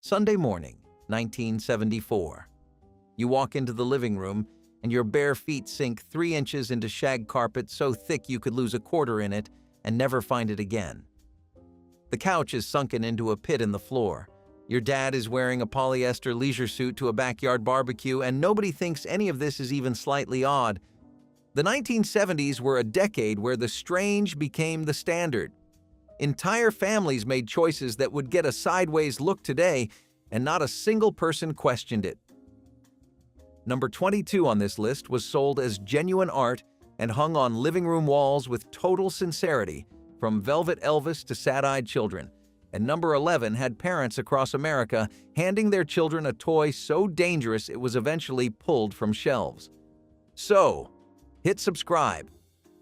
Sunday morning, 1974. You walk into the living room, and your bare feet sink 3 inches into shag carpet so thick you could lose a quarter in it and never find it again. The couch is sunken into a pit in the floor. Your dad is wearing a polyester leisure suit to a backyard barbecue, and nobody thinks any of this is even slightly odd. The 1970s were a decade where the strange became the standard. Entire families made choices that would get a sideways look today, and not a single person questioned it. Number 22 on this list was sold as genuine art and hung on living room walls with total sincerity, from Velvet Elvis to sad-eyed children. And number 11 had parents across America handing their children a toy so dangerous it was eventually pulled from shelves. So, hit subscribe,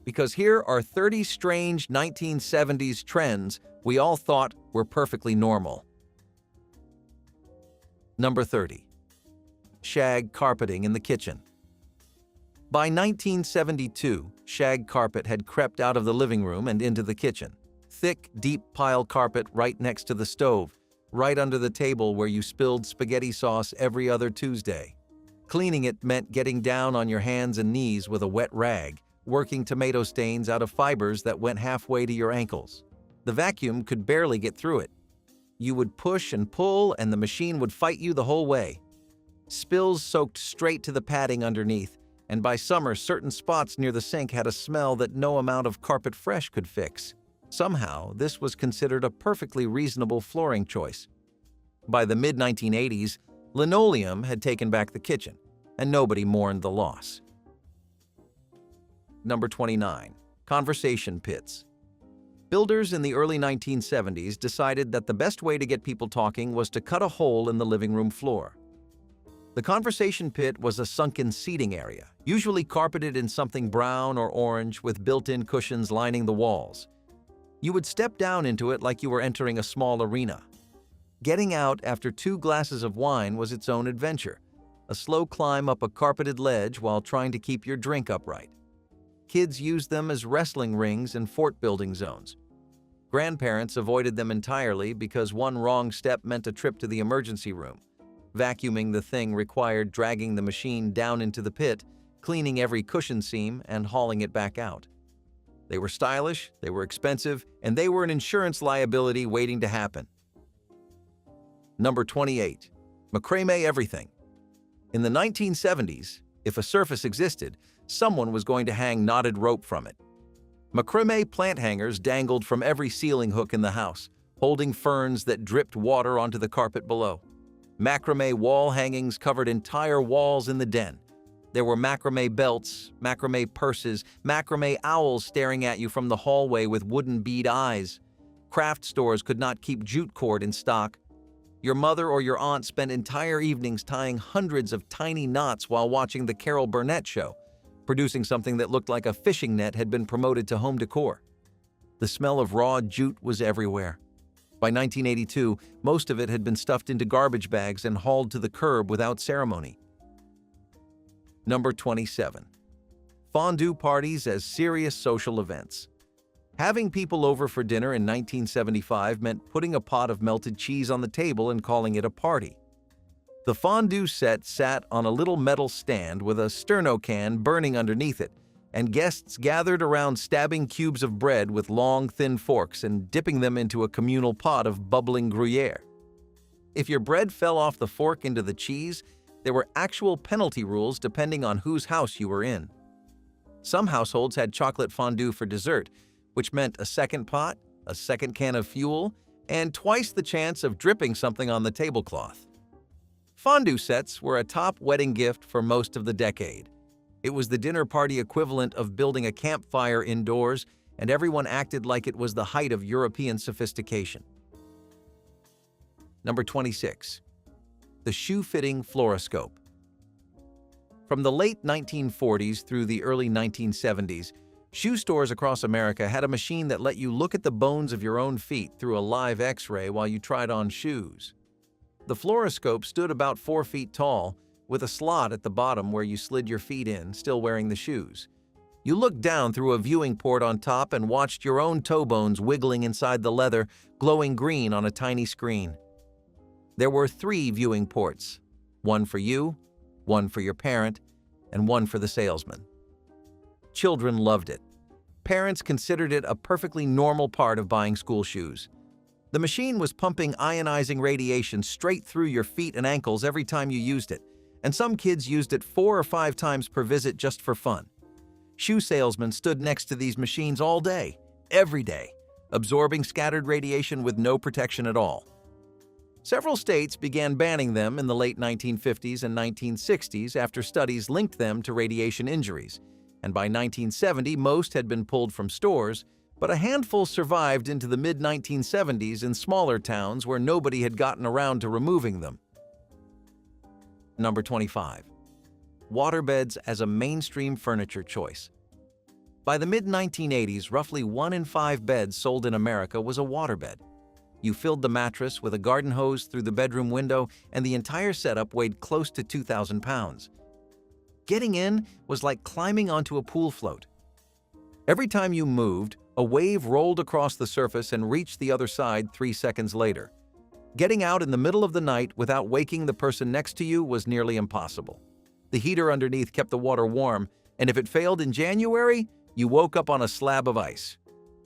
because here are 30 strange 1970s trends we all thought were perfectly normal. Number 30. Shag carpeting in the kitchen. By 1972, shag carpet had crept out of the living room and into the kitchen. Thick, deep pile carpet right next to the stove, right under the table where you spilled spaghetti sauce every other Tuesday. Cleaning it meant getting down on your hands and knees with a wet rag, working tomato stains out of fibers that went halfway to your ankles. The vacuum could barely get through it. You would push and pull, and the machine would fight you the whole way. Spills soaked straight to the padding underneath, and by summer, certain spots near the sink had a smell that no amount of Carpet Fresh could fix. Somehow, this was considered a perfectly reasonable flooring choice. By the mid-1980s, linoleum had taken back the kitchen, and nobody mourned the loss. Number 29. Conversation pits. Builders in the early 1970s decided that the best way to get people talking was to cut a hole in the living room floor. The conversation pit was a sunken seating area, usually carpeted in something brown or orange with built-in cushions lining the walls. You would step down into it like you were entering a small arena. Getting out after 2 glasses of wine was its own adventure, a slow climb up a carpeted ledge while trying to keep your drink upright. Kids used them as wrestling rings and fort-building zones. Grandparents avoided them entirely because one wrong step meant a trip to the emergency room. Vacuuming the thing required dragging the machine down into the pit, cleaning every cushion seam, and hauling it back out. They were stylish, they were expensive, and they were an insurance liability waiting to happen. Number 28. Macrame everything. In the 1970s, if a surface existed, someone was going to hang knotted rope from it. Macrame plant hangers dangled from every ceiling hook in the house, holding ferns that dripped water onto the carpet below. Macrame wall hangings covered entire walls in the den. There were macrame belts, macrame purses, macrame owls staring at you from the hallway with wooden bead eyes. Craft stores could not keep jute cord in stock. Your mother or your aunt spent entire evenings tying hundreds of tiny knots while watching the Carol Burnett Show, producing something that looked like a fishing net had been promoted to home decor. The smell of raw jute was everywhere. By 1982, most of it had been stuffed into garbage bags and hauled to the curb without ceremony. Number 27. Fondue parties as serious social events. Having people over for dinner in 1975 meant putting a pot of melted cheese on the table and calling it a party. The fondue set sat on a little metal stand with a sterno can burning underneath it, and guests gathered around stabbing cubes of bread with long, thin forks and dipping them into a communal pot of bubbling Gruyere. If your bread fell off the fork into the cheese, there were actual penalty rules depending on whose house you were in. Some households had chocolate fondue for dessert, which meant a second pot, a second can of fuel, and twice the chance of dripping something on the tablecloth. Fondue sets were a top wedding gift for most of the decade. It was the dinner party equivalent of building a campfire indoors, and everyone acted like it was the height of European sophistication. Number 26. The shoe-fitting fluoroscope. From the late 1940s through the early 1970s, shoe stores across America had a machine that let you look at the bones of your own feet through a live X-ray while you tried on shoes. The fluoroscope stood about 4 feet tall, with a slot at the bottom where you slid your feet in, still wearing the shoes. You looked down through a viewing port on top and watched your own toe bones wiggling inside the leather, glowing green on a tiny screen. There were 3 viewing ports, one for you, one for your parent, and one for the salesman. Children loved it. Parents considered it a perfectly normal part of buying school shoes. The machine was pumping ionizing radiation straight through your feet and ankles every time you used it, and some kids used it 4 or 5 times per visit just for fun. Shoe salesmen stood next to these machines all day, every day, absorbing scattered radiation with no protection at all. Several states began banning them in the late 1950s and 1960s after studies linked them to radiation injuries, and by 1970 most had been pulled from stores, but a handful survived into the mid-1970s in smaller towns where nobody had gotten around to removing them. Number 25. Waterbeds as a mainstream furniture choice. By the mid-1980s, roughly 1 in 5 beds sold in America was a waterbed. You filled the mattress with a garden hose through the bedroom window, and the entire setup weighed close to 2,000 pounds. Getting in was like climbing onto a pool float. Every time you moved, a wave rolled across the surface and reached the other side 3 seconds later. Getting out in the middle of the night without waking the person next to you was nearly impossible. The heater underneath kept the water warm, and if it failed in January, you woke up on a slab of ice.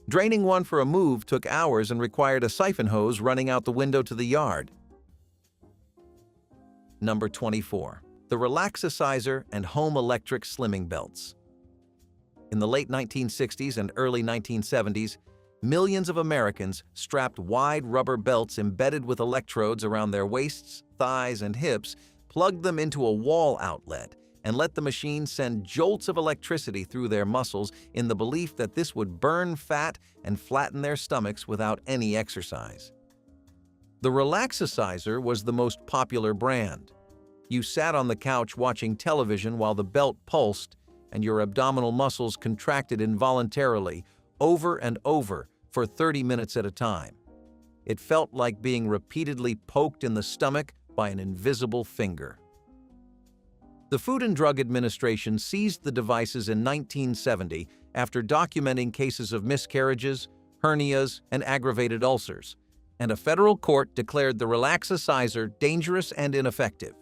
Draining one for a move took hours and required a siphon hose running out the window to the yard. Number 24. The Relaxicizer and Home Electric Slimming Belts. In the late 1960s and early 1970s, millions of Americans strapped wide rubber belts embedded with electrodes around their waists, thighs, and hips, plugged them into a wall outlet, and let the machine send jolts of electricity through their muscles in the belief that this would burn fat and flatten their stomachs without any exercise. The Relaxicizer was the most popular brand. You sat on the couch watching television while the belt pulsed, and your abdominal muscles contracted involuntarily over and over for 30 minutes at a time. It felt like being repeatedly poked in the stomach by an invisible finger. The Food and Drug Administration seized the devices in 1970 after documenting cases of miscarriages, hernias, and aggravated ulcers, and a federal court declared the Relaxicizer dangerous and ineffective.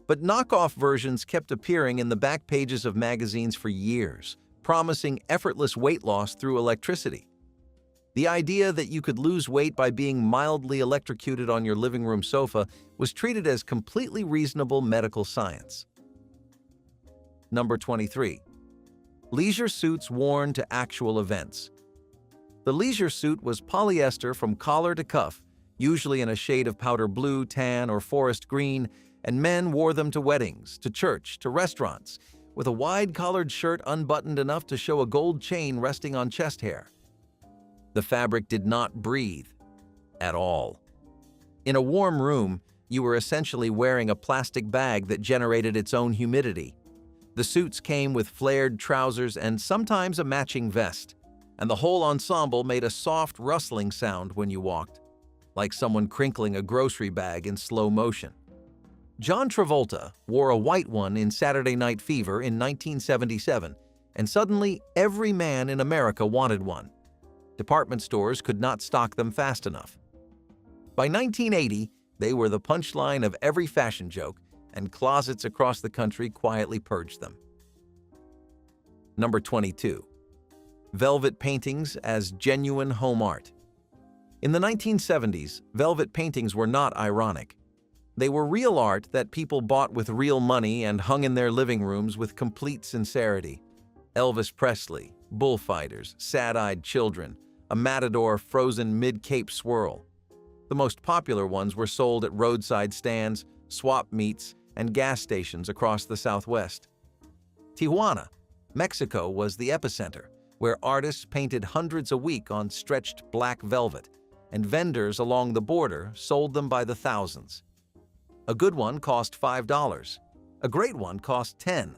But knockoff versions kept appearing in the back pages of magazines for years, promising effortless weight loss through electricity. The idea that you could lose weight by being mildly electrocuted on your living room sofa was treated as completely reasonable medical science. Number 23. Leisure suits worn to actual events. The leisure suit was polyester from collar to cuff, usually in a shade of powder blue, tan, or forest green, and men wore them to weddings, to church, to restaurants, with a wide-collared shirt unbuttoned enough to show a gold chain resting on chest hair. The fabric did not breathe at all. In a warm room, you were essentially wearing a plastic bag that generated its own humidity. The suits came with flared trousers and sometimes a matching vest, and the whole ensemble made a soft rustling sound when you walked, like someone crinkling a grocery bag in slow motion. John Travolta wore a white one in Saturday Night Fever in 1977, and suddenly every man in America wanted one. Department stores could not stock them fast enough. By 1980, they were the punchline of every fashion joke, and closets across the country quietly purged them. Number 22. Velvet paintings as genuine home art. In the 1970s, velvet paintings were not ironic. They were real art that people bought with real money and hung in their living rooms with complete sincerity. Elvis Presley, bullfighters, sad-eyed children, a matador frozen mid-Cape swirl. The most popular ones were sold at roadside stands, swap meets, and gas stations across the Southwest. Tijuana, Mexico was the epicenter, where artists painted hundreds a week on stretched black velvet, and vendors along the border sold them by the thousands. A good one cost $5. A great one cost $10.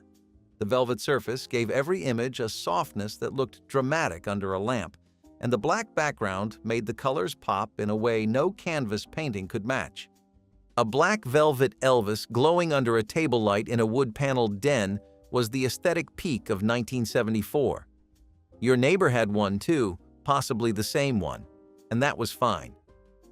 The velvet surface gave every image a softness that looked dramatic under a lamp, and the black background made the colors pop in a way no canvas painting could match. A black velvet Elvis glowing under a table light in a wood-paneled den was the aesthetic peak of 1974. Your neighbor had one too, possibly the same one, and that was fine.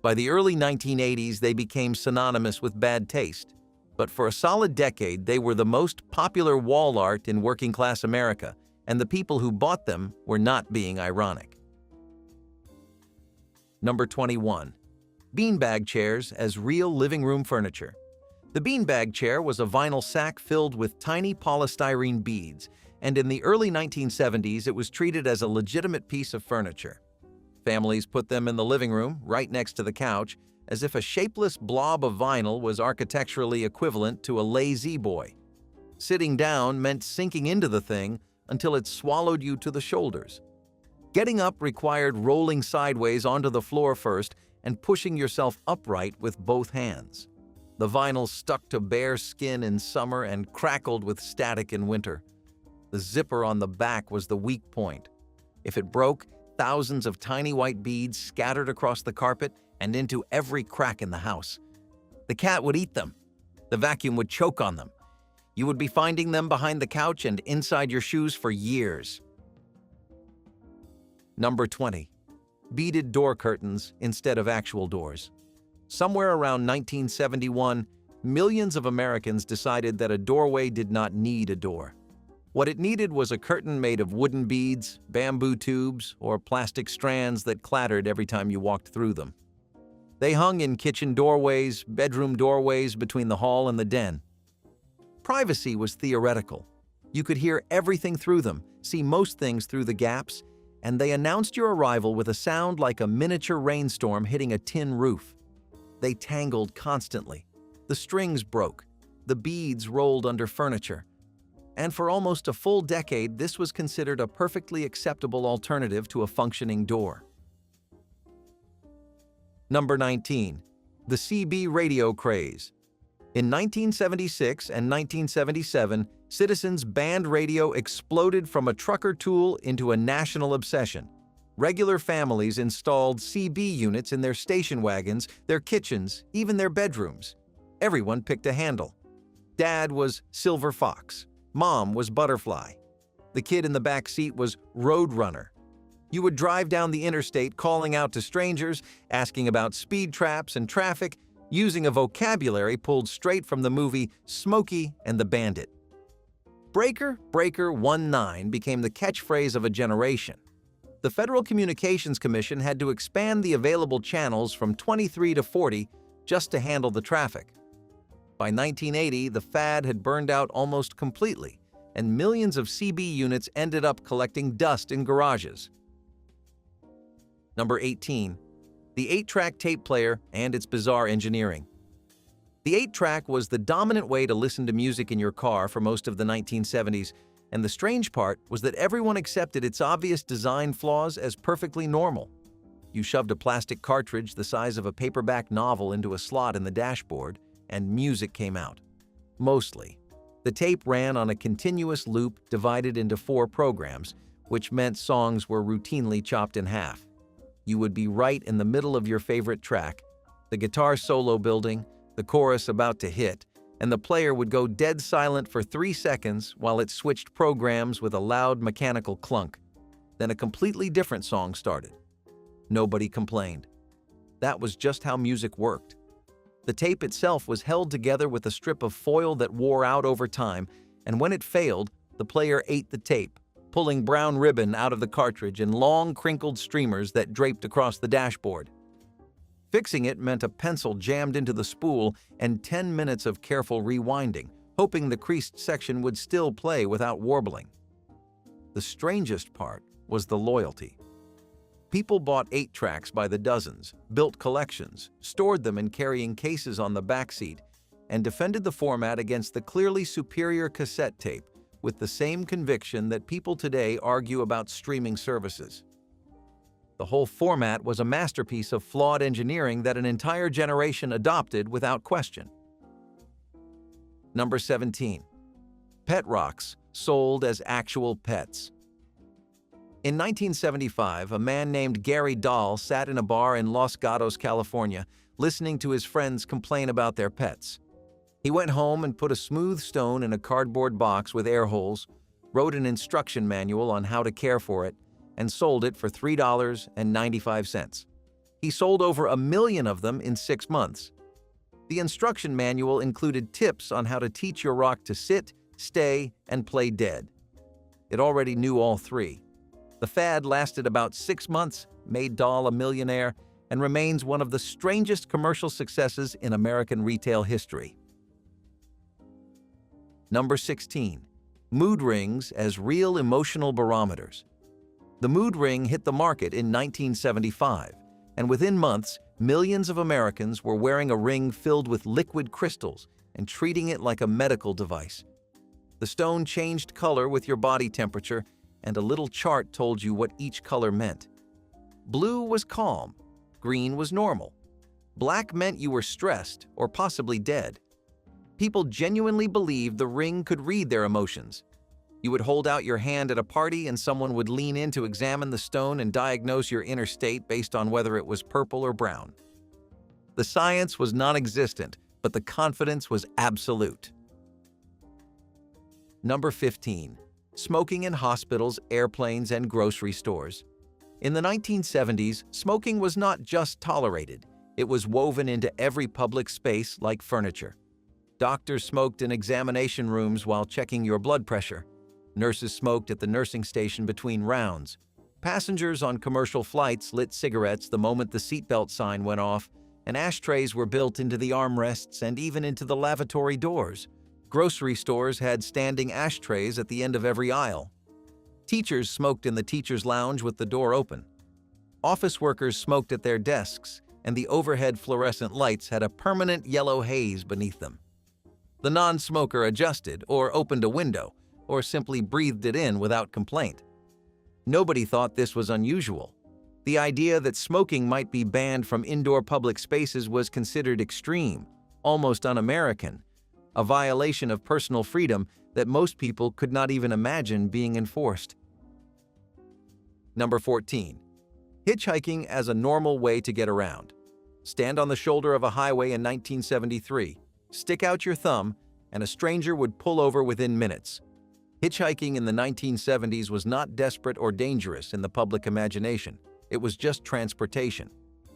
By the early 1980s, they became synonymous with bad taste. But for a solid decade, they were the most popular wall art in working-class America, and the people who bought them were not being ironic. Number 21. Beanbag chairs as real living room furniture. The beanbag chair was a vinyl sack filled with tiny polystyrene beads, and in the early 1970s, it was treated as a legitimate piece of furniture. Families put them in the living room, right next to the couch, as if a shapeless blob of vinyl was architecturally equivalent to a lazy boy. Sitting down meant sinking into the thing until it swallowed you to the shoulders. Getting up required rolling sideways onto the floor first and pushing yourself upright with both hands. The vinyl stuck to bare skin in summer and crackled with static in winter. The zipper on the back was the weak point. If it broke, thousands of tiny white beads scattered across the carpet and into every crack in the house. The cat would eat them. The vacuum would choke on them. You would be finding them behind the couch and inside your shoes for years. Number 20. Beaded door curtains instead of actual doors. Somewhere around 1971, millions of Americans decided that a doorway did not need a door. What it needed was a curtain made of wooden beads, bamboo tubes, or plastic strands that clattered every time you walked through them. They hung in kitchen doorways, bedroom doorways between the hall and the den. Privacy was theoretical. You could hear everything through them, see most things through the gaps, and they announced your arrival with a sound like a miniature rainstorm hitting a tin roof. They tangled constantly. The strings broke. The beads rolled under furniture. And for almost a full decade, this was considered a perfectly acceptable alternative to a functioning door. Number 19. The CB radio craze. In 1976 and 1977, Citizens' band radio exploded from a trucker tool into a national obsession. Regular families installed CB units in their station wagons, their kitchens, even their bedrooms. Everyone picked a handle. Dad was Silver Fox. Mom was Butterfly. The kid in the back seat was Roadrunner. You would drive down the interstate calling out to strangers, asking about speed traps and traffic, using a vocabulary pulled straight from the movie Smokey and the Bandit. Breaker, Breaker 19 became the catchphrase of a generation. The Federal Communications Commission had to expand the available channels from 23 to 40 just to handle the traffic. By 1980, the fad had burned out almost completely, and millions of CB units ended up collecting dust in garages. Number 18. The 8-track tape player and its bizarre engineering. The 8-track was the dominant way to listen to music in your car for most of the 1970s, and the strange part was that everyone accepted its obvious design flaws as perfectly normal. You shoved a plastic cartridge the size of a paperback novel into a slot in the dashboard, and music came out. Mostly. The tape ran on a continuous loop divided into 4 programs, which meant songs were routinely chopped in half. You would be right in the middle of your favorite track, the guitar solo building, the chorus about to hit, and the player would go dead silent for 3 seconds while it switched programs with a loud mechanical clunk. Then a completely different song started. Nobody complained. That was just how music worked. The tape itself was held together with a strip of foil that wore out over time, and when it failed, the player ate the tape, pulling brown ribbon out of the cartridge in long, crinkled streamers that draped across the dashboard. Fixing it meant a pencil jammed into the spool and 10 minutes of careful rewinding, hoping the creased section would still play without warbling. The strangest part was the loyalty. People bought 8-tracks by the dozens, built collections, stored them in carrying cases on the backseat, and defended the format against the clearly superior cassette tape with the same conviction that people today argue about streaming services. The whole format was a masterpiece of flawed engineering that an entire generation adopted without question. Number 17. Pet rocks sold as actual pets. In 1975, a man named Gary Dahl sat in a bar in Los Gatos, California, listening to his friends complain about their pets. He went home and put a smooth stone in a cardboard box with air holes, wrote an instruction manual on how to care for it, and sold it for $3.95. He sold over 1 million of them in 6 months. The instruction manual included tips on how to teach your rock to sit, stay, and play dead. It already knew all three. The fad lasted about 6 months, made Dahl a millionaire, and remains one of the strangest commercial successes in American retail history. Number 16. Mood rings as real emotional barometers. The mood ring hit the market in 1975, and within months, millions of Americans were wearing a ring filled with liquid crystals and treating it like a medical device. The stone changed color with your body temperature, and a little chart told you what each color meant. Blue was calm, green was normal. Black meant you were stressed or possibly dead. People genuinely believed the ring could read their emotions. You would hold out your hand at a party and someone would lean in to examine the stone and diagnose your inner state based on whether it was purple or brown. The science was non-existent, but the confidence was absolute. Number 15. Smoking in hospitals, airplanes, and grocery stores. In the 1970s, smoking was not just tolerated, it was woven into every public space like furniture. Doctors smoked in examination rooms while checking your blood pressure. Nurses smoked at the nursing station between rounds. Passengers on commercial flights lit cigarettes the moment the seatbelt sign went off, and ashtrays were built into the armrests and even into the lavatory doors. Grocery stores had standing ashtrays at the end of every aisle. Teachers smoked in the teacher's lounge with the door open. Office workers smoked at their desks, and the overhead fluorescent lights had a permanent yellow haze beneath them. The non-smoker adjusted or opened a window, or simply breathed it in without complaint. Nobody thought this was unusual. The idea that smoking might be banned from indoor public spaces was considered extreme, almost un-American, a violation of personal freedom that most people could not even imagine being enforced. Number 14. Hitchhiking as a normal way to get around. Stand on the shoulder of a highway in 1973, stick out your thumb, and a stranger would pull over within minutes. Hitchhiking in the 1970s was not desperate or dangerous in the public imagination. It was just transportation.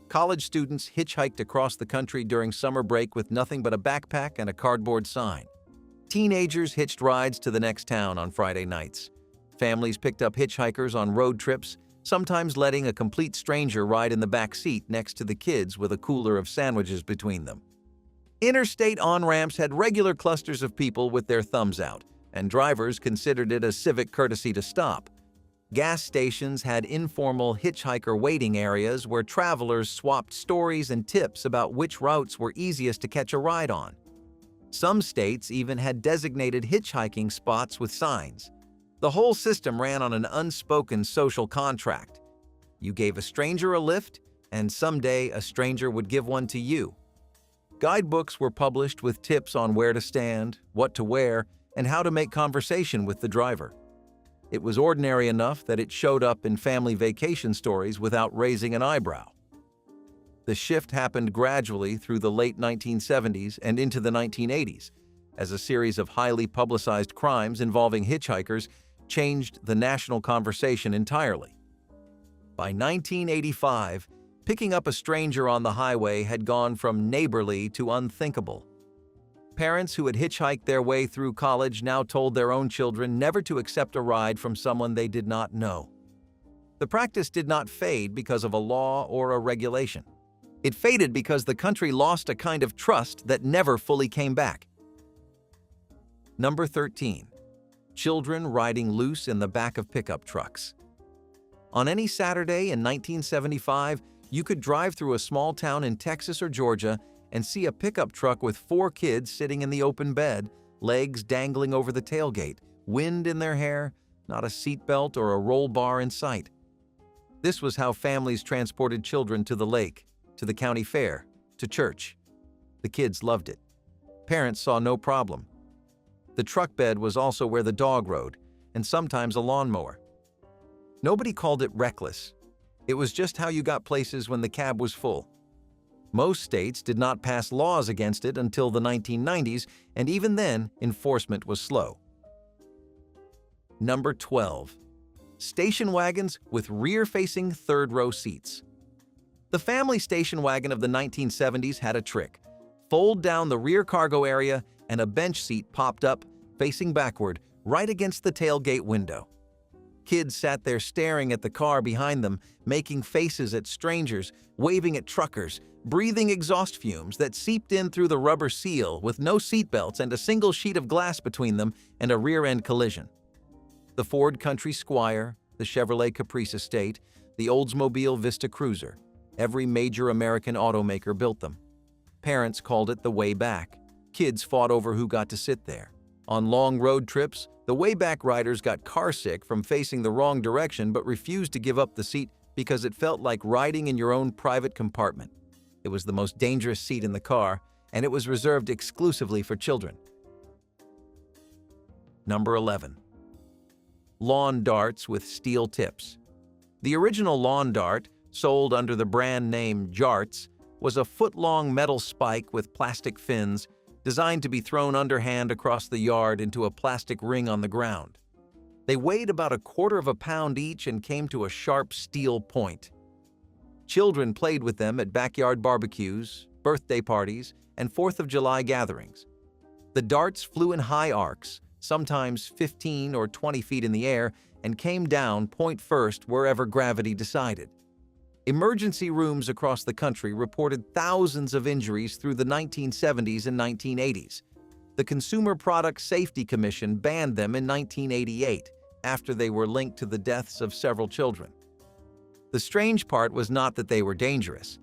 College students hitchhiked across the country during summer break with nothing but a backpack and a cardboard sign. Teenagers hitched rides to the next town on Friday nights. Families picked up hitchhikers on road trips, sometimes letting a complete stranger ride in the back seat next to the kids with a cooler of sandwiches between them. Interstate on-ramps had regular clusters of people with their thumbs out, and drivers considered it a civic courtesy to stop. Gas stations had informal hitchhiker waiting areas where travelers swapped stories and tips about which routes were easiest to catch a ride on. Some states even had designated hitchhiking spots with signs. The whole system ran on an unspoken social contract. You gave a stranger a lift, and someday a stranger would give one to you. Guidebooks were published with tips on where to stand, what to wear, and how to make conversation with the driver. It was ordinary enough that it showed up in family vacation stories without raising an eyebrow. The shift happened gradually through the late 1970s and into the 1980s, as a series of highly publicized crimes involving hitchhikers changed the national conversation entirely. By 1985, picking up a stranger on the highway had gone from neighborly to unthinkable. Parents who had hitchhiked their way through college now told their own children never to accept a ride from someone they did not know. The practice did not fade because of a law or a regulation. It faded because the country lost a kind of trust that never fully came back. Number 13. Children riding loose in the back of pickup trucks. On any Saturday in 1975, you could drive through a small town in Texas or Georgia and see a pickup truck with 4 kids sitting in the open bed, legs dangling over the tailgate, wind in their hair, not a seatbelt or a roll bar in sight. This was how families transported children to the lake, to the county fair, to church. The kids loved it. Parents saw no problem. The truck bed was also where the dog rode, and sometimes a lawnmower. Nobody called it reckless. It was just how you got places when the cab was full. Most states did not pass laws against it until the 1990s, and even then, enforcement was slow. Number 12. Station wagons with rear-facing third-row seats. The family station wagon of the 1970s had a trick. Fold down the rear cargo area and a bench seat popped up, facing backward, right against the tailgate window. Kids sat there staring at the car behind them, making faces at strangers, waving at truckers, breathing exhaust fumes that seeped in through the rubber seal with no seatbelts and a single sheet of glass between them and a rear-end collision. The Ford Country Squire, the Chevrolet Caprice Estate, the Oldsmobile Vista Cruiser. Every major American automaker built them. Parents called it the way back. Kids fought over who got to sit there. On long road trips, the way-back riders got carsick from facing the wrong direction but refused to give up the seat because it felt like riding in your own private compartment. It was the most dangerous seat in the car, and it was reserved exclusively for children. Number 11. Lawn darts with steel tips. The original lawn dart, sold under the brand name Jarts, was a foot-long metal spike with plastic fins designed to be thrown underhand across the yard into a plastic ring on the ground. They weighed about 1/4 pound each and came to a sharp steel point. Children played with them at backyard barbecues, birthday parties, and 4th of July gatherings. The darts flew in high arcs, sometimes 15 or 20 feet in the air, and came down point first wherever gravity decided. Emergency rooms across the country reported thousands of injuries through the 1970s and 1980s. The Consumer Product Safety Commission banned them in 1988, after they were linked to the deaths of several children. The strange part was not that they were dangerous.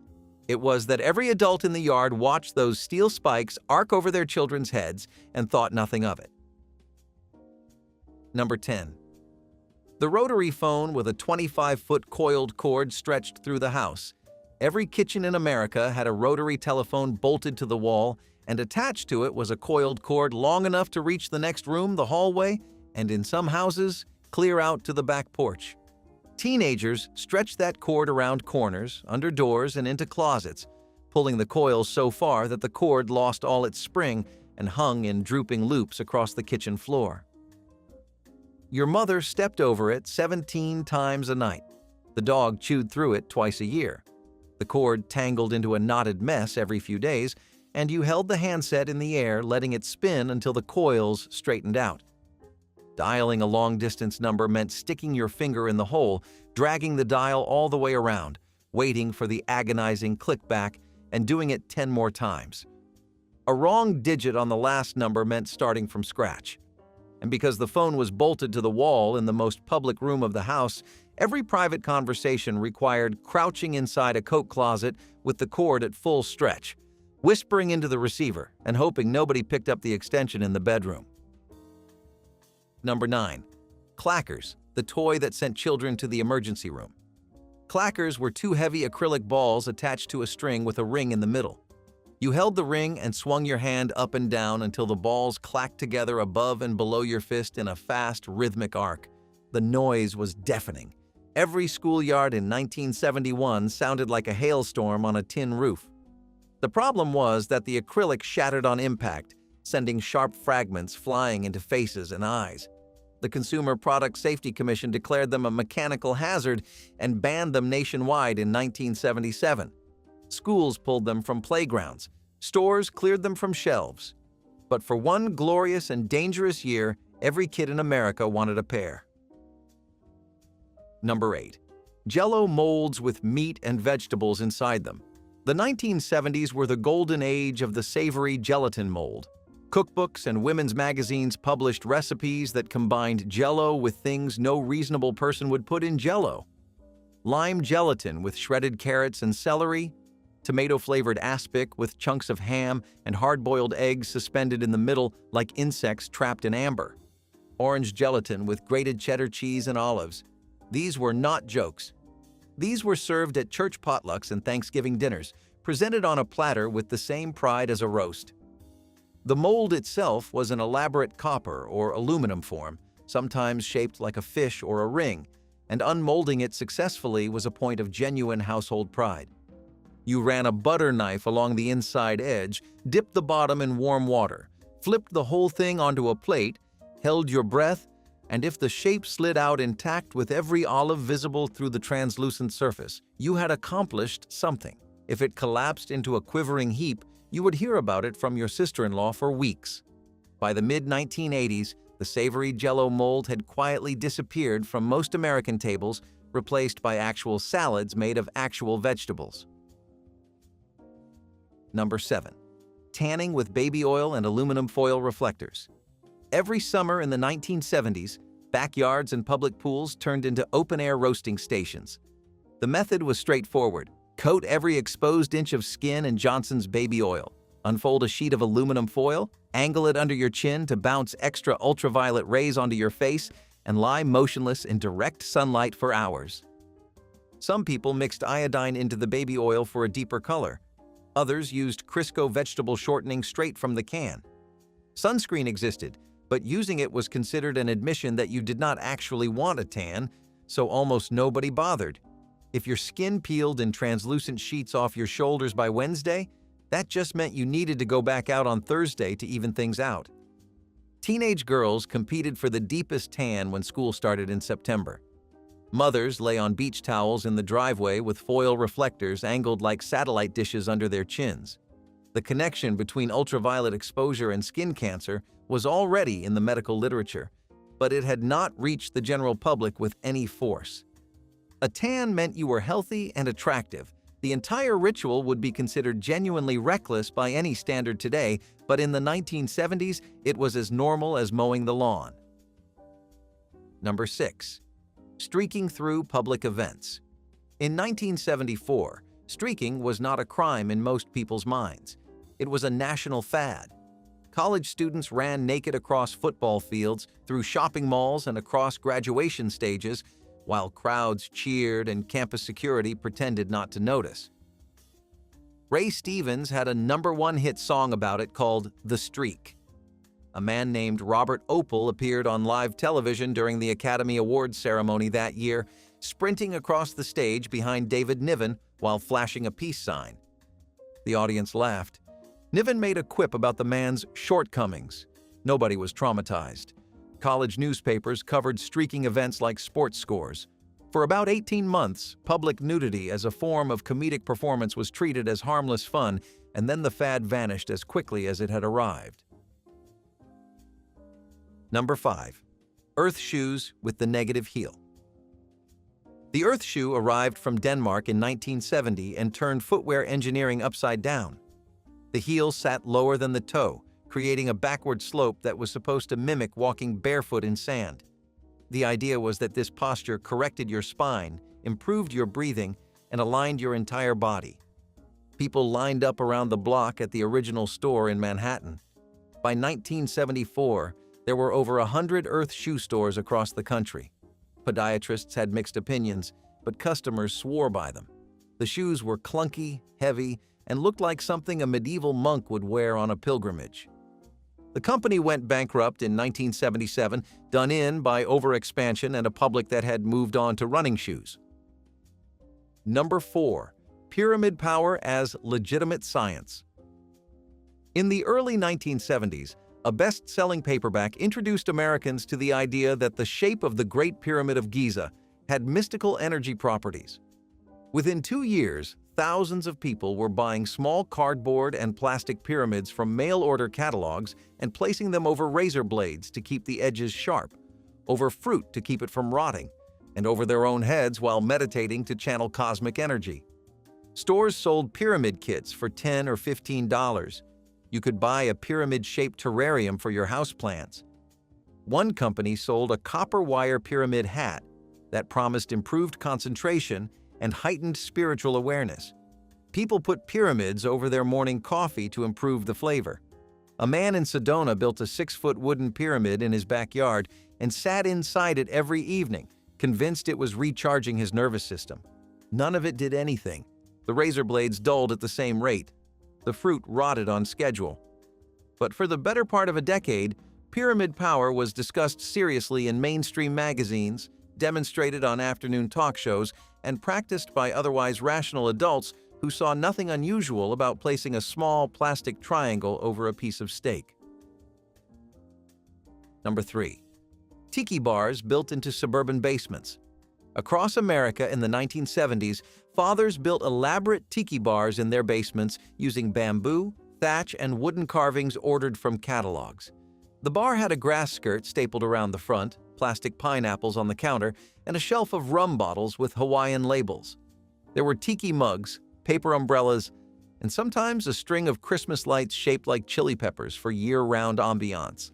It was that every adult in the yard watched those steel spikes arc over their children's heads and thought nothing of it. Number 10. The rotary phone with a 25-foot coiled cord stretched through the house. Every kitchen in America had a rotary telephone bolted to the wall, and attached to it was a coiled cord long enough to reach the next room, the hallway, and in some houses, clear out to the back porch. Teenagers stretched that cord around corners, under doors, and into closets, pulling the coils so far that the cord lost all its spring and hung in drooping loops across the kitchen floor. Your mother stepped over it 17 times a night. The dog chewed through it twice a year. The cord tangled into a knotted mess every few days, and you held the handset in the air, letting it spin until the coils straightened out. Dialing a long-distance number meant sticking your finger in the hole, dragging the dial all the way around, waiting for the agonizing click back, and doing it 10 more times. A wrong digit on the last number meant starting from scratch. And because the phone was bolted to the wall in the most public room of the house, every private conversation required crouching inside a coat closet with the cord at full stretch, whispering into the receiver and hoping nobody picked up the extension in the bedroom. Number 9. Clackers, the toy that sent children to the emergency room. Clackers were 2 heavy acrylic balls attached to a string with a ring in the middle. You held the ring and swung your hand up and down until the balls clacked together above and below your fist in a fast, rhythmic arc. The noise was deafening. Every schoolyard in 1971 sounded like a hailstorm on a tin roof. The problem was that the acrylic shattered on impact, sending sharp fragments flying into faces and eyes. The Consumer Product Safety Commission declared them a mechanical hazard and banned them nationwide in 1977. Schools pulled them from playgrounds. Stores cleared them from shelves. But for one glorious and dangerous year, every kid in America wanted a pair. Number 8. Jell-O molds with meat and vegetables inside them. The 1970s were the golden age of the savory gelatin mold. Cookbooks and women's magazines published recipes that combined Jell-O with things no reasonable person would put in Jell-O. Lime gelatin with shredded carrots and celery, tomato-flavored aspic with chunks of ham and hard-boiled eggs suspended in the middle like insects trapped in amber. Orange gelatin with grated cheddar cheese and olives. These were not jokes. These were served at church potlucks and Thanksgiving dinners, presented on a platter with the same pride as a roast. The mold itself was an elaborate copper or aluminum form, sometimes shaped like a fish or a ring, and unmolding it successfully was a point of genuine household pride. You ran a butter knife along the inside edge, dipped the bottom in warm water, flipped the whole thing onto a plate, held your breath, And if the shape slid out intact with every olive visible through the translucent surface, you had accomplished something. If it collapsed into a quivering heap, you would hear about it from your sister-in-law for weeks. By the mid-1980s, the savory Jell-O mold had quietly disappeared from most American tables, replaced by actual salads made of actual vegetables. Number 7. Tanning with baby oil and aluminum foil reflectors. Every summer in the 1970s, backyards and public pools turned into open-air roasting stations. The method was straightforward. Coat every exposed inch of skin in Johnson's baby oil. Unfold a sheet of aluminum foil, angle it under your chin to bounce extra ultraviolet rays onto your face, and lie motionless in direct sunlight for hours. Some people mixed iodine into the baby oil for a deeper color. Others used Crisco vegetable shortening straight from the can. Sunscreen existed, but using it was considered an admission that you did not actually want a tan, so almost nobody bothered. If your skin peeled in translucent sheets off your shoulders by Wednesday, that just meant you needed to go back out on Thursday to even things out. Teenage girls competed for the deepest tan when school started in September. Mothers lay on beach towels in the driveway with foil reflectors angled like satellite dishes under their chins. The connection between ultraviolet exposure and skin cancer was already in the medical literature, but it had not reached the general public with any force. A tan meant you were healthy and attractive. The entire ritual would be considered genuinely reckless by any standard today, but in the 1970s, it was as normal as mowing the lawn. Number 6. Streaking through public events. In 1974, streaking was not a crime in most people's minds. It was a national fad. College students ran naked across football fields, through shopping malls, and across graduation stages, while crowds cheered and campus security pretended not to notice. Ray Stevens had a #1 hit song about it called "The Streak." A man named Robert Opel appeared on live television during the Academy Awards ceremony that year, sprinting across the stage behind David Niven while flashing a peace sign. The audience laughed. Niven made a quip about the man's shortcomings. Nobody was traumatized. College newspapers covered streaking events like sports scores. For about 18 months, public nudity as a form of comedic performance was treated as harmless fun, and then the fad vanished as quickly as it had arrived. Number 5. Earth shoes with the negative heel. The Earth shoe arrived from Denmark in 1970 and turned footwear engineering upside down. The heel sat lower than the toe, creating a backward slope that was supposed to mimic walking barefoot in sand. The idea was that this posture corrected your spine, improved your breathing, and aligned your entire body. People lined up around the block at the original store in Manhattan. By 1974, there were over 100 Earth shoe stores across the country. Podiatrists had mixed opinions, but customers swore by them. The shoes were clunky, heavy, and looked like something a medieval monk would wear on a pilgrimage. The company went bankrupt in 1977, done in by overexpansion and a public that had moved on to running shoes. Number 4. Pyramid power as legitimate science. In the early 1970s, a best-selling paperback introduced Americans to the idea that the shape of the Great Pyramid of Giza had mystical energy properties. Within 2 years, thousands of people were buying small cardboard and plastic pyramids from mail-order catalogs and placing them over razor blades to keep the edges sharp, over fruit to keep it from rotting, and over their own heads while meditating to channel cosmic energy. Stores sold pyramid kits for $10 or $15. You could buy a pyramid-shaped terrarium for your houseplants. One company sold a copper wire pyramid hat that promised improved concentration and heightened spiritual awareness. People put pyramids over their morning coffee to improve the flavor. A man in Sedona built a 6-foot wooden pyramid in his backyard and sat inside it every evening, convinced it was recharging his nervous system. None of it did anything. The razor blades dulled at the same rate. The fruit rotted on schedule. But for the better part of a decade, pyramid power was discussed seriously in mainstream magazines, demonstrated on afternoon talk shows, and practiced by otherwise rational adults who saw nothing unusual about placing a small plastic triangle over a piece of steak. Number 3. Tiki bars built into suburban basements. Across America in the 1970s, fathers built elaborate tiki bars in their basements using bamboo, thatch, and wooden carvings ordered from catalogs. The bar had a grass skirt stapled around the front, plastic pineapples on the counter, and a shelf of rum bottles with Hawaiian labels. There were tiki mugs, paper umbrellas, and sometimes a string of Christmas lights shaped like chili peppers for year-round ambiance.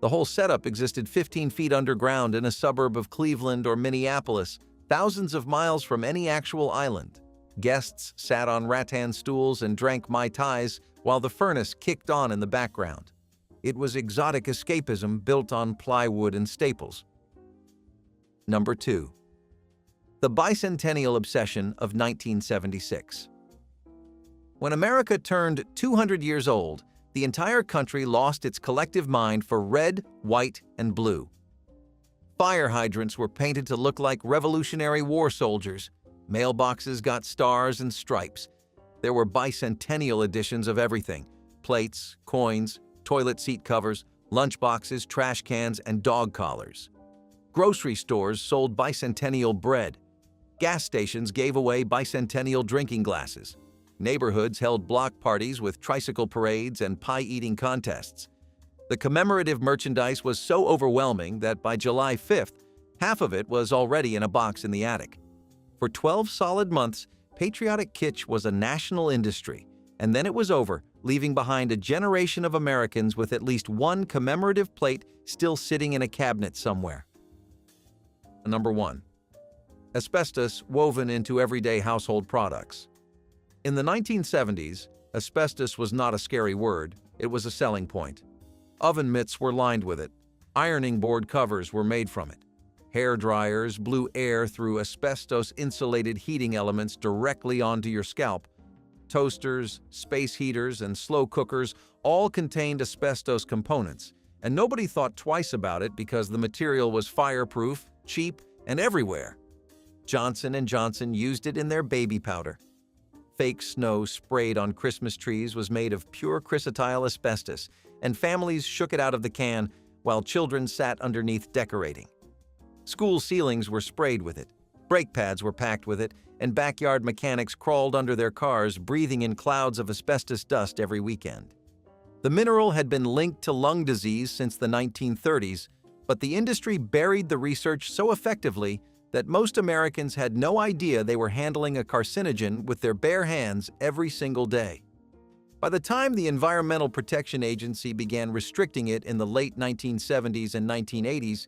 The whole setup existed 15 feet underground in a suburb of Cleveland or Minneapolis, thousands of miles from any actual island. Guests sat on rattan stools and drank Mai Tais while the furnace kicked on in the background. It was exotic escapism built on plywood and staples. Number 2. The Bicentennial Obsession of 1976. When America turned 200 years old, the entire country lost its collective mind for red, white, and blue. Fire hydrants were painted to look like Revolutionary War soldiers. Mailboxes got stars and stripes. There were bicentennial editions of everything: plates, coins, toilet seat covers, lunchboxes, trash cans, and dog collars. Grocery stores sold bicentennial bread. Gas stations gave away bicentennial drinking glasses. Neighborhoods held block parties with tricycle parades and pie-eating contests. The commemorative merchandise was so overwhelming that by July 5th, half of it was already in a box in the attic. For 12 solid months, patriotic kitsch was a national industry, and then it was over, leaving behind a generation of Americans with at least one commemorative plate still sitting in a cabinet somewhere. Number 1. Asbestos woven into everyday household products. In the 1970s, asbestos was not a scary word, it was a selling point. Oven mitts were lined with it. Ironing board covers were made from it. Hair dryers blew air through asbestos-insulated heating elements directly onto your scalp. Toasters, space heaters, and slow cookers all contained asbestos components, and nobody thought twice about it because the material was fireproof, cheap, and everywhere. Johnson & Johnson used it in their baby powder. Fake snow sprayed on Christmas trees was made of pure chrysotile asbestos, and families shook it out of the can while children sat underneath decorating. School ceilings were sprayed with it, brake pads were packed with it, and backyard mechanics crawled under their cars breathing in clouds of asbestos dust every weekend. The mineral had been linked to lung disease since the 1930s, but the industry buried the research so effectively that most Americans had no idea they were handling a carcinogen with their bare hands every single day. By the time the Environmental Protection Agency began restricting it in the late 1970s and 1980s,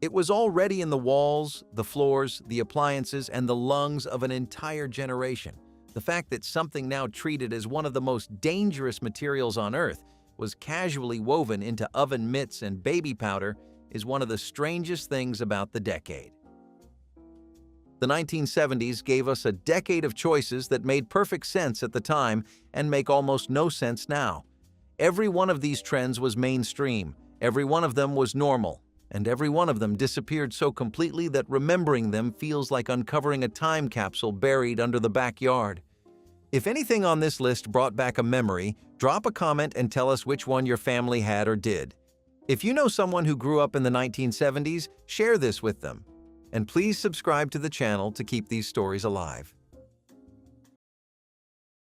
it was already in the walls, the floors, the appliances, and the lungs of an entire generation. The fact that something now treated as one of the most dangerous materials on Earth was casually woven into oven mitts and baby powder is one of the strangest things about the decade. The 1970s gave us a decade of choices that made perfect sense at the time and make almost no sense now. Every one of these trends was mainstream, every one of them was normal, and every one of them disappeared so completely that remembering them feels like uncovering a time capsule buried under the backyard. If anything on this list brought back a memory, drop a comment and tell us which one your family had or did. If you know someone who grew up in the 1970s, share this with them. And please subscribe to the channel to keep these stories alive.